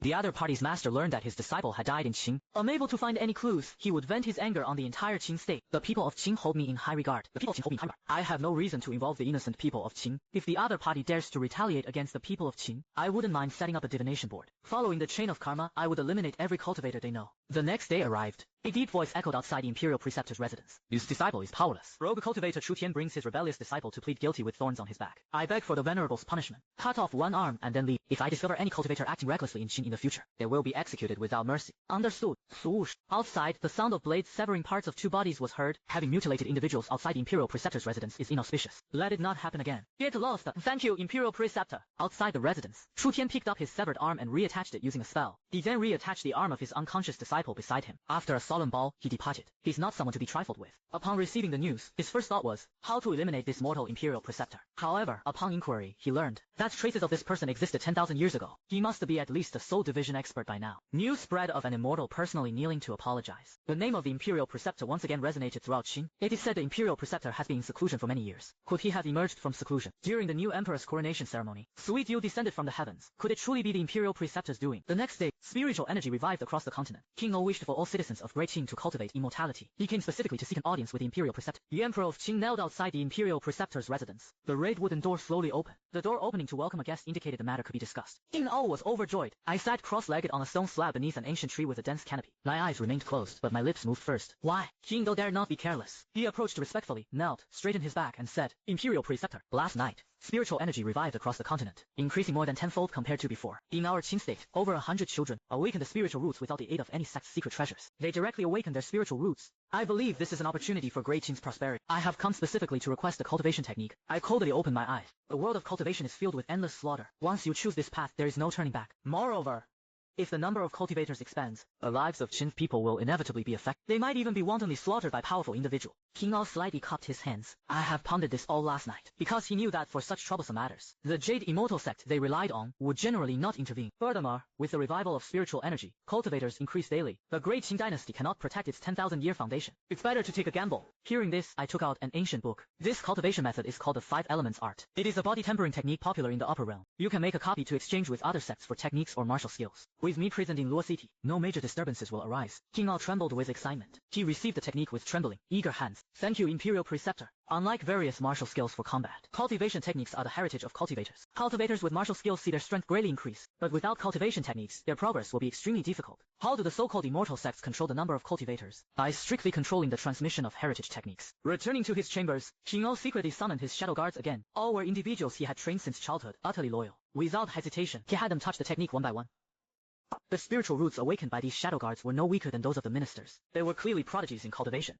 The other party's master learned that his disciple had died in Qing. Unable to find any clues, he would vent his anger on the entire Qing state. The people of Qing hold me in high regard. I have no reason to involve the innocent people of Qing. If the other party dares to retaliate against the people of Qing, I wouldn't mind setting up a divination board. Following the chain of karma, I would eliminate every cultivator they know. The next day arrived. A deep voice echoed outside the Imperial Preceptor's residence. His disciple is powerless. Rogue cultivator Chu Tian brings his rebellious disciple to plead guilty with thorns on his back. I beg for the venerable's punishment. Cut off one arm and then leave. If I discover any cultivator acting recklessly in Qing in the future, they will be executed without mercy. Understood. Swoosh. Outside, the sound of blades severing parts of two bodies was heard. Having mutilated individuals outside the Imperial Preceptor's residence is inauspicious. Let it not happen again. Get lost. Thank you, Imperial Preceptor. Outside the residence, Chu Tian picked up his severed arm and reattached it using a spell. He then reattached the arm of his unconscious disciple beside him. After a solemn bow, he departed. He's not someone to be trifled with. Upon receiving the news, his first thought was how to eliminate this mortal Imperial Preceptor. However, upon inquiry, he learned that traces of this person existed 10,000 years ago. He must be at least a soul division expert by now. News spread of an immortal personally kneeling to apologize. The name of the Imperial Preceptor once again resonated throughout Qing. It is said the Imperial Preceptor has been in seclusion for many years. Could he have emerged from seclusion during the new Emperor's coronation ceremony? Sweet dew descended from the heavens. Could it truly be the Imperial Preceptor's doing? The next day, spiritual energy revived across the continent. King O wished for all citizens of Great Qing to cultivate immortality. He came specifically to seek an audience with the Imperial Preceptor. The Emperor of Qing knelt outside the Imperial Preceptor's residence. The red wooden door slowly opened. The door opening to welcome a guest indicated the matter could be discussed. King O was overjoyed. I sat cross-legged on a stone slab beneath an ancient tree with a dense canopy. My eyes remained closed, but my lips moved first. Why? King O dared not be careless. He approached respectfully, knelt, straightened his back, and said, Imperial Preceptor, last night, spiritual energy revived across the continent, increasing more than tenfold compared to before. In our Qing state, over 100 children awakened the spiritual roots without the aid of any sect's secret treasures. They directly awakened their spiritual roots. I believe this is an opportunity for Great Qing's prosperity. I have come specifically to request a cultivation technique. I coldly opened my eyes. The world of cultivation is filled with endless slaughter. Once you choose this path, there is no turning back. Moreover, if the number of cultivators expands, the lives of Qin's people will inevitably be affected. They might even be wantonly slaughtered by powerful individuals. King Ao slightly cupped his hands. I have pondered this all last night, because he knew that for such troublesome matters, the Jade Immortal sect they relied on would generally not intervene. Furthermore, with the revival of spiritual energy, cultivators increase daily. The Great Qing dynasty cannot protect its 10,000-year foundation. It's better to take a gamble. Hearing this, I took out an ancient book. This cultivation method is called the 5 Elements Art. It is a body tempering technique popular in the upper realm. You can make a copy to exchange with other sects for techniques or martial skills. With me present in Luo City, no major disturbances will arise. King Ao trembled with excitement. He received the technique with trembling, eager hands. Thank you, Imperial Preceptor. Unlike various martial skills for combat, cultivation techniques are the heritage of cultivators. Cultivators with martial skills see their strength greatly increase, but without cultivation techniques, their progress will be extremely difficult. How do the so-called immortal sects control the number of cultivators? By strictly controlling the transmission of heritage techniques. Returning to his chambers, King O secretly summoned his shadow guards again. All were individuals he had trained since childhood, utterly loyal. Without hesitation, he had them touch the technique one by one. The spiritual roots awakened by these shadow guards were no weaker than those of the ministers. They were clearly prodigies in cultivation.